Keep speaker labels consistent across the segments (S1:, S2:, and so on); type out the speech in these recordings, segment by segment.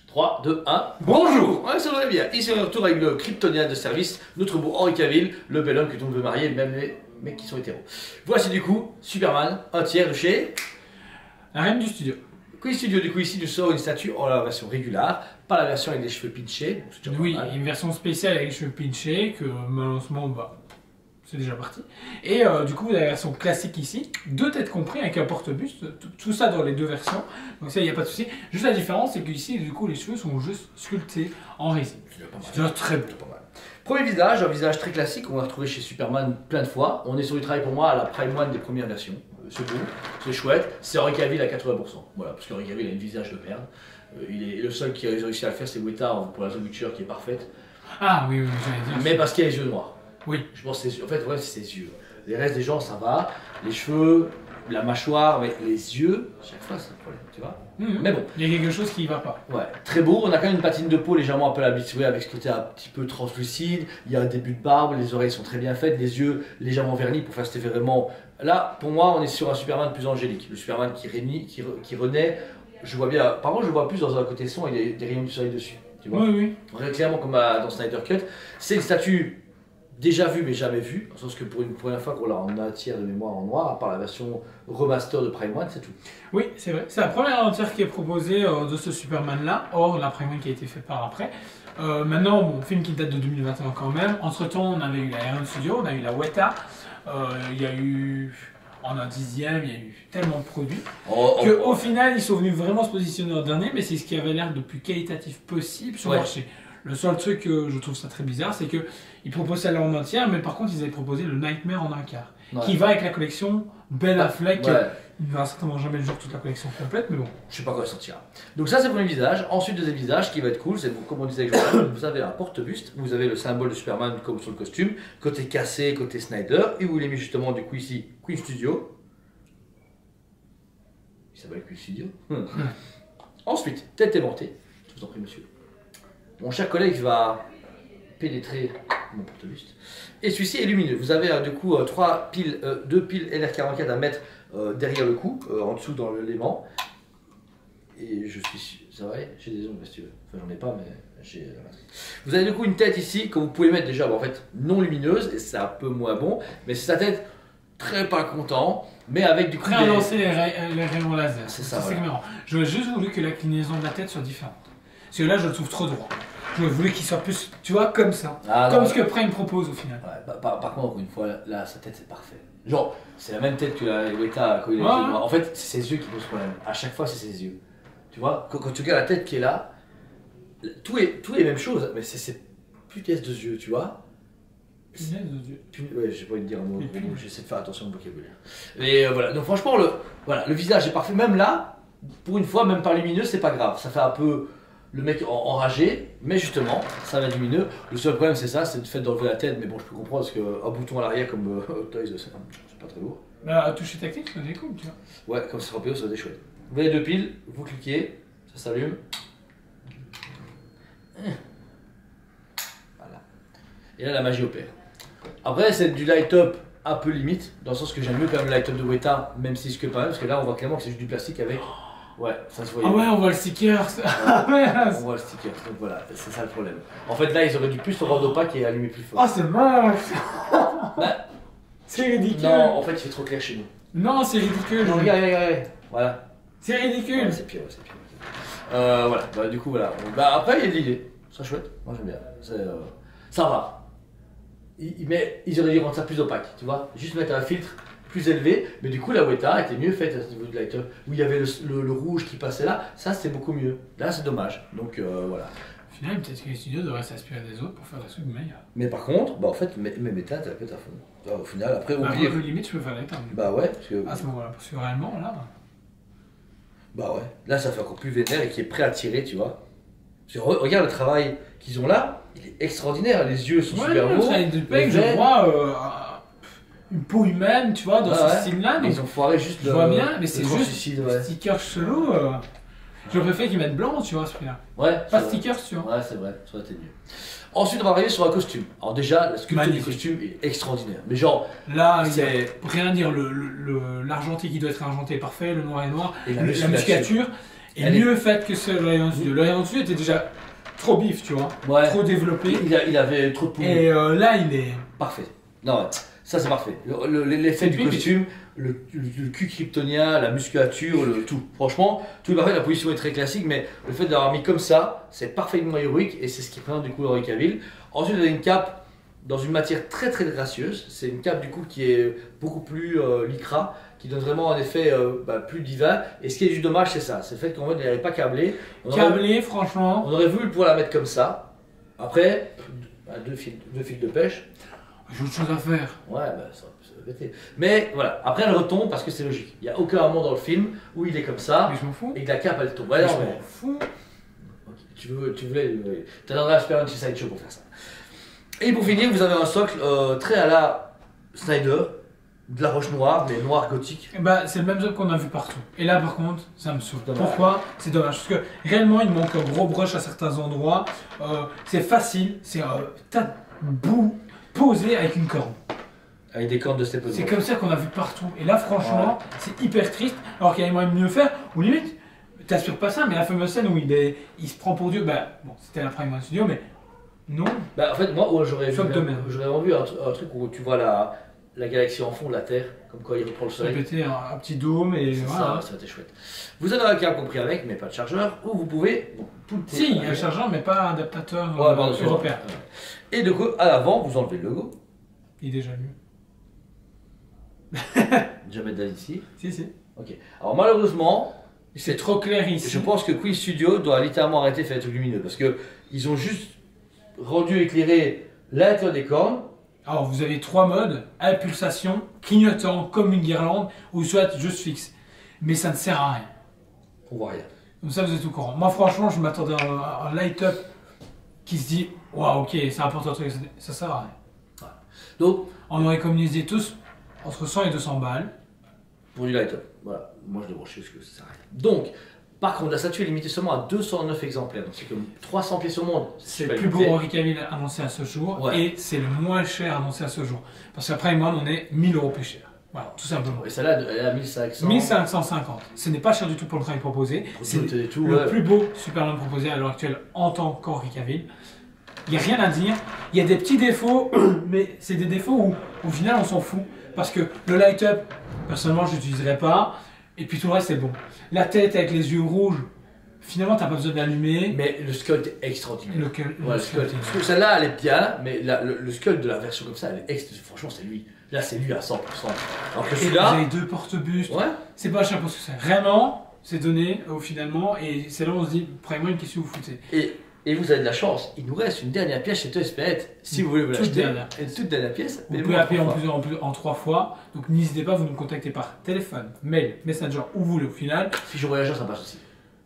S1: 3, 2, 1. Bonjour. Ouais, ça va bien. Ici on est de retour avec le kryptonien de service, notre beau Henry Cavill, le bel homme que tout le monde veut marier, même les mecs qui sont hétéros. Voici du coup Superman, un tiers de chez
S2: La reine du studio.
S1: Quiz Studio. Du coup ici nous sort une statue en la version régulière, pas la version avec des cheveux pitchés.
S2: Oui, une version spéciale avec les cheveux pinchés que malheureusement c'est déjà parti. Et du coup vous avez la version classique ici, deux têtes comprises avec un porte-buste, tout ça dans les deux versions. Donc ça il n'y a pas de souci. Juste la différence c'est que ici du coup les cheveux sont juste sculptés en résine. C'est déjà très beau.
S1: Premier visage, un visage très classique qu'on va retrouver chez Superman plein de fois. On est sur du travail pour moi à la Prime One des premières versions. C'est beau, c'est chouette. C'est Henry Cavill à 80%. Voilà, parce qu'Henry Cavill a un visage de merde. Le seul qui a réussi à le faire c'est Weta pour la The Witcher qui est parfaite.
S2: Ah oui, j'allais dire.
S1: Mais parce qu'il a les yeux noirs.
S2: Oui.
S1: Je pense que c'est en fait ouais, c'est ses yeux. Les restes des gens ça va. Les cheveux, la mâchoire, mais les yeux, chaque fois c'est un problème, tu vois. Mais bon.
S2: Il y a quelque chose qui ne va pas.
S1: Ouais, très beau. On a quand même une patine de peau légèrement un peu habituée avec ce côté un petit peu translucide. Il y a un début de barbe, les oreilles sont très bien faites, les yeux légèrement vernis pour faire cet effet vraiment. Là, pour moi, on est sur un Superman plus angélique. Le Superman qui renaît. Je vois bien. Par contre, je vois plus dans un côté son, il y a des rayons du soleil dessus. Tu vois.
S2: Oui.
S1: Clairement comme dans Snyder Cut. C'est une statue déjà vue mais jamais vue. En sens que pour une première fois qu'on l'a en un tiers de mémoire en noir, à part la version remaster de Prime One, c'est tout.
S2: Oui, c'est vrai. C'est la première entière qui est proposée de ce Superman-là, hors la Prime One qui a été faite par après. Maintenant, bon, film qui date de 2021 quand même. Entre-temps, on avait eu la Iron Studio, on a eu la Weta, il y a eu... En un dixième, il y a eu tellement de produits qu'au final, ils sont venus vraiment se positionner en dernier, mais c'est ce qui avait l'air le plus qualitatif possible sur le marché. Le seul truc que je trouve ça très bizarre, c'est qu'ils proposent celle-là en entière, mais par contre, ils avaient proposé le Nightmare en un quart, qui va avec la collection Ben Affleck. Il ne verra certainement jamais le jour toute la collection complète, mais bon.
S1: Je sais pas quand elle sortira. Donc ça c'est le premier visage. Ensuite deuxième visage qui va être cool, c'est comme on disait avec vous avez un porte-buste, vous avez le symbole de Superman comme sur le costume, côté cassé, côté Snyder, et vous l'avez mis justement du coup ici, Queen Studio. Il s'appelle Queen Studio. Ensuite, tête aimantée, je vous en prie monsieur. Mon cher collègue va pénétrer mon porte-buste. Et celui-ci est lumineux. Vous avez du coup deux piles LR44 à mettre derrière le cou, en dessous dans l'élément. Et je suis sûr, c'est vrai, j'ai des ongles si tu veux. Enfin j'en ai pas mais j'ai la batterie. Vous avez du coup une tête ici que vous pouvez mettre déjà en fait non lumineuse et c'est un peu moins bon. Mais c'est sa tête très pas content. Mais avec du coup...
S2: Prêt à lancer les rayons laser.
S1: C'est ça,
S2: c'est marrant. J'aurais juste voulu que l'inclinaison de la tête soit différente. Parce que là je le trouve trop droit. Je voulais qu'il soit plus, tu vois, comme ça. Comme ce que Prime propose au final.
S1: Ouais, par contre, encore une fois, là, sa tête c'est parfait. Genre, c'est la même tête que la Weta quand il a les yeux noirs. En fait, c'est ses yeux qui posent problème. À chaque fois, c'est ses yeux. Tu vois, quand tu regardes la tête qui est là, tout est les mêmes choses, mais c'est putasse de yeux, tu vois.
S2: Punaise de yeux.
S1: Ouais, j'ai pas envie de dire un mot, j'essaie de faire attention au vocabulaire. Et voilà, donc franchement, le visage est parfait. Même là, pour une fois, même par lumineux, c'est pas grave. Ça fait un peu le mec enragé, mais justement, ça va être lumineux. Le seul problème, c'est ça, c'est le fait d'enlever la tête. Mais bon, je peux comprendre parce qu'un bouton à l'arrière comme Toys, c'est pas très lourd.
S2: Bah, à toucher tactile, ça découle, tu vois.
S1: Ouais, comme c'est Scorpio, ça va être chouette. Vous avez deux piles, vous cliquez, ça s'allume. Voilà. Et là, la magie opère. Après, c'est du light-up un peu limite, dans le sens que j'aime mieux quand même le light-up de Weta, même si je que pas, parce que là, on voit clairement que c'est juste du plastique avec. Ouais, ça se voit.
S2: Ah ouais, on voit le sticker.
S1: On voit le sticker, donc voilà, c'est ça le problème. En fait, là, ils auraient dû plus le rendre opaque et allumer plus fort.
S2: Ah, c'est moche.
S1: Bah,
S2: c'est ridicule.
S1: Non, en fait, il fait trop clair chez nous.
S2: Non, c'est ridicule.
S1: Non, regarde. Voilà.
S2: C'est ridicule.
S1: Ouais, c'est pire. Voilà, bah, du coup, voilà. Bah, après, il y a de l'idée. C'est chouette. Moi, j'aime bien. Ça va. Ils auraient dû rendre ça plus opaque, tu vois. Juste mettre un filtre plus élevé, mais du coup la Weta était mieux faite à ce niveau de light-up, où il y avait le rouge qui passait là, ça c'était beaucoup mieux. Là c'est dommage, donc voilà.
S2: Au final, peut-être que les studios devraient s'inspirer des autres pour faire des trucs meilleurs.
S1: Mais par contre, bah en fait, mes teintes elles pètent à fond. Au final, après au pire.
S2: Limite, je peux faire les teintes.
S1: Bah ouais, parce que.
S2: À ce moment-là, parce que réellement, là.
S1: Bah ouais, là ça fait encore plus vénère et qui est prêt à tirer, tu vois. Parce que regarde le travail qu'ils ont là, il est extraordinaire, les yeux sont super beaux.
S2: Je vois une peau humaine, tu vois, dans ce style-là.
S1: Ils ont foiré juste
S2: je vois bien, mais c'est juste sticker chelou. Je préfère qu'ils mettent blanc, tu vois, ce prix-là.
S1: Ouais.
S2: Pas sticker, tu vois.
S1: Ouais, c'est vrai, ça aurait été mieux. Ensuite, on va arriver sur un costume. Alors déjà, la sculpture du costume est extraordinaire. Mais genre,
S2: là, c'est rien dire. L'argenté qui doit être argenté parfait, le noir est noir, la musculature. est mieux faite que celle de l'Alliance Studio. L'Alliance Studio était déjà trop bif, tu vois, trop développé.
S1: Il avait trop de poumons.
S2: Et là, il est
S1: parfait. Non, ouais. Ça c'est parfait. L'effet du costume, le cul kryptonien, la musculature, le tout. Franchement, tout est parfait. La position est très classique, mais le fait d'avoir mis comme ça, c'est parfaitement héroïque et c'est ce qui présente du coup Henry Cavill. Ensuite, vous avez une cape dans une matière très très gracieuse. C'est une cape du coup qui est beaucoup plus lycra, qui donne vraiment un effet plus divin. Et ce qui est du dommage, c'est ça. C'est le fait qu'en fait, elle n'avait pas câblé.
S2: Franchement.
S1: On aurait voulu pouvoir la mettre comme ça. Après, deux fils de pêche.
S2: J'ai autre chose à faire.
S1: Ouais, ça va péter. Mais voilà, après elle retombe parce que c'est logique. Il n'y a aucun moment dans le film où il est comme ça.
S2: Mais je m'en fous.
S1: Et que la cape elle tombe. Ouais,
S2: je m'en fous.
S1: Okay. Tu voulais. T'attendrais à Superman Suicide Show pour faire ça. Et pour finir, vous avez un socle très à la Snyder, de la roche noire, mais noir gothique.
S2: C'est le même socle qu'on a vu partout. Et là par contre, ça me saoule. Pourquoi? C'est dommage. Parce que réellement, il manque un gros brush à certains endroits. C'est facile. C'est un tas de boue posé avec une corne.
S1: Avec des cornes de Steppenwolf.
S2: C'est comme ça qu'on a vu partout. Et là, franchement, c'est hyper triste. Alors qu'il y a moyen de mieux faire. Ou limite, t'assures pas ça, mais la fameuse scène où il se prend pour Dieu. Bon, c'était la Prime Studio, mais non.
S1: En fait, moi, j'aurais
S2: vraiment
S1: vu un truc où tu vois la galaxie en fond de la Terre, comme quand il reprend le soleil.
S2: Répéter un petit dôme et voilà.
S1: Ça va être chouette. Vous avez un câble compris avec, mais pas de chargeur, ou vous pouvez.
S2: Si, il y a un chargeur, mais pas un adaptateur européen.
S1: Et du coup, à l'avant, vous enlevez le logo.
S2: Il est déjà mieux.
S1: Jamais d'aller ici.
S2: Si.
S1: Ok. Alors malheureusement,
S2: c'est trop clair ici.
S1: Je pense que Queen Studio doit littéralement arrêter de faire des trucs lumineux parce que ils ont juste rendu éclairé l'intérieur des cornes.
S2: Alors vous avez 3 modes, impulsation, clignotant comme une guirlande ou soit juste fixe. Mais ça ne sert à rien.
S1: On voit rien.
S2: Comme ça vous êtes au courant. Moi franchement je m'attendais à un light-up qui se dit waouh ok ça apporte un truc, ça sert à rien.
S1: Voilà. Donc
S2: on aurait communisé tous entre 100 et 200 balles.
S1: Pour du light-up. Voilà, moi je débranche parce que ça sert à rien. Donc, par contre la statue est limitée seulement à 209 exemplaires. Donc c'est comme 300 pièces au monde.
S2: C'est le plus beau Henry Cavill annoncé à ce jour et c'est le moins cher annoncé à ce jour. Parce qu'après moi on est 1000 € plus cher. Voilà, tout simplement.
S1: Et celle-là, elle est à 1500.
S2: 1550. Ce n'est pas cher du tout pour le travail proposé. C'est le plus beau Superman proposé à l'heure actuelle en tant qu'Henry Cavill. Il n'y a rien à dire. Il y a des petits défauts, mais c'est des défauts où au final on s'en fout. Parce que le light-up, personnellement je l'utiliserai pas. Et puis tout le reste c'est bon. La tête avec les yeux rouges, finalement t'as pas besoin d'allumer.
S1: Mais le sculpt est extraordinaire.
S2: Le sculpt.
S1: Parce que celle-là elle est bien, mais le sculpt de la version comme ça, franchement c'est lui. Là c'est lui à 100%. Alors que celui-là.
S2: Vous avez 2 porte-bustes.
S1: Ouais.
S2: C'est pas cher pour ce que c'est. Vraiment, c'est donné finalement. Et c'est là où on se dit, prenez-moi une question, vous foutez.
S1: Et vous avez de la chance, il nous reste une dernière pièce chez Toys.net. Si vous voulez vous l'acheter, une toute dernière pièce.
S2: Vous pouvez appeler en 3 fois. Donc n'hésitez pas, vous nous contactez par téléphone, mail, messenger, où vous voulez au final.
S1: Fiche voyageur, ça passe aussi.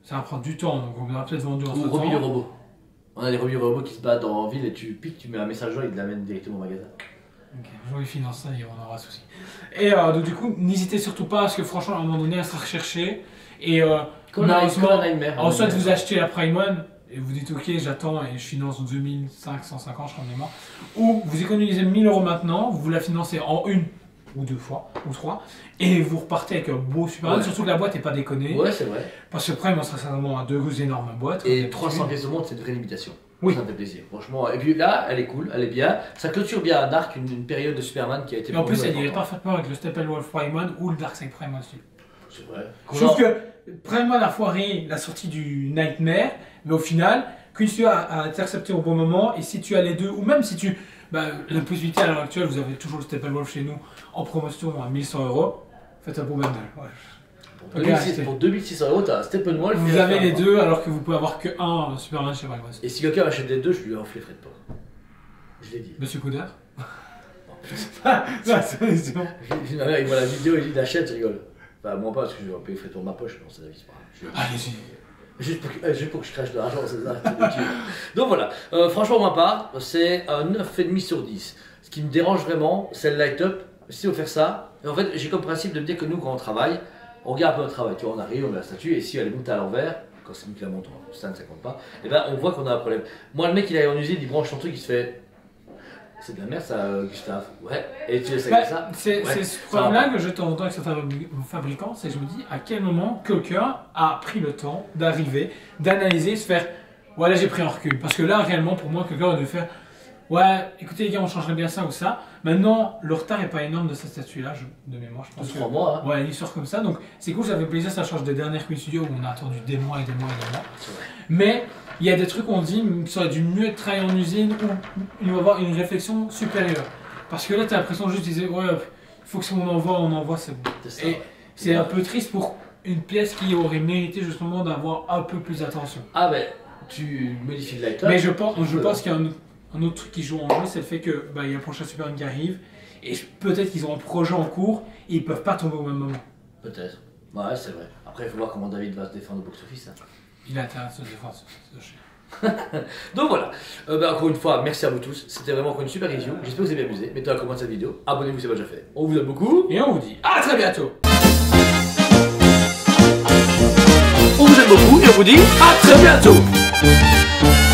S2: Ça va prendre du temps, donc on va peut-être vendu en
S1: Ou remis de robots. On a des remis de robots qui se battent en ville et tu piques, tu mets un message et il te l'amène directement au magasin.
S2: Ok, je les finance ça et on aura souci. Et donc du coup, n'hésitez surtout pas parce que franchement, à un moment donné, elle sera recherchée. Et soit vous achetez la Prime One et vous dites ok, j'attends et je finance 2550, je crois de mémoire. Ou vous économisez 1000 € maintenant, vous la financez en 1 ou 2 fois, ou 3, et vous repartez avec un beau Superman, surtout que la boîte n'est pas déconnée.
S1: Ouais, c'est vrai.
S2: Parce que Prime, on sera certainement à 2 énormes boîtes.
S1: Et 300 pièces au monde, c'est une vraie limitation.
S2: Oui.
S1: Ça me fait plaisir, franchement. Et puis là, elle est cool, elle est bien. Ça clôture bien un arc, une période de Superman qui a été.
S2: Et en plus, elle irait parfaitement avec le Steppenwolf Prime One ou le Darkseid Prime aussi.
S1: C'est vrai.
S2: Sauf que Prime One a foiré la sortie du Nightmare, mais au final, Queen Studio a intercepté au bon moment, et si tu as les deux, ou même si tu. La possibilité à l'heure actuelle, vous avez toujours le Steppenwolf chez nous en promotion à 1100 €, faites un beau bundle. Ouais.
S1: Pour 2600 €, t'as Steppenwolf.
S2: Vous avez les deux alors que vous pouvez avoir que un Superman chez Prime One.
S1: Et si quelqu'un achète les deux, je lui offre les frais de port. Je l'ai dit.
S2: Monsieur Couder.
S1: Ma mère, il voit la vidéo, il achète, je rigole. Enfin, moi pas, parce que je vais payer les frais de port de ma poche, non, c'est la vie, c'est pas grave.
S2: Allez-y.
S1: Juste pour que je crache de l'argent, c'est ça. Donc voilà, franchement, ma part, c'est un 9,5 sur 10. Ce qui me dérange vraiment, c'est le light-up. Si on fait ça, en fait, j'ai comme principe de me dire que nous, quand on travaille, on regarde un peu notre travail. Tu vois, on arrive, on met la statue, et si elle est montée à l'envers, quand c'est nous qui la montons, ça ne compte pas, et ben on voit qu'on a un problème. Moi, le mec, il est en usine, il branche son truc, il se fait. c'est de la merde ça, Gustave. Ouais, et tu sais
S2: Bah,
S1: ça.
S2: c'est
S1: Ouais,
S2: ce
S1: ça
S2: problème-là
S1: va.
S2: que je t'entends avec certains fabricants, c'est que je me dis à quel moment quelqu'un a pris le temps d'arriver, d'analyser, se faire ouais là j'ai pris un recul. Parce que là réellement pour moi quelqu'un a dû faire ouais écoutez les gars on changerait bien ça ou ça. Maintenant le retard n'est pas énorme de ce statut-là de mémoire je pense.
S1: 3 mois. Hein.
S2: Ouais une histoire comme ça donc c'est cool ça fait plaisir ça change des dernières Queen Studio où on a attendu des mois et des mois et des mois.
S1: C'est vrai.
S2: Mais il y a des trucs où on dit que ça aurait dû mieux être travaillé en usine où il va y avoir une réflexion supérieure. Parce que là, tu as l'impression juste de dire, ouais, il faut que si on envoie, c'est bon.
S1: C'est ça.
S2: Et
S1: Ouais.
S2: c'est un peu triste pour une pièce qui aurait mérité justement d'avoir un peu plus d'attention.
S1: Ah ben, tu modifies le light-up.
S2: Mais je pense qu'il y a un autre truc qui joue en jeu, c'est le fait que il y a le prochain Superman qui arrive et peut-être qu'ils ont un projet en cours et ils peuvent pas tomber au même moment.
S1: Peut-être. Ouais, c'est vrai. Après, il faut voir comment David va se défendre au box-office. Hein.
S2: Il a intérêt à se défendre.
S1: Donc voilà, encore une fois, merci à vous tous. C'était vraiment encore une super review. J'espère que vous avez bien amusé. Mettez un commentaire cette vidéo. Abonnez-vous si ce n'est pas déjà fait. On vous aime beaucoup.
S2: Et on vous dit à très bientôt.
S1: On vous aime beaucoup et on vous dit à très bientôt.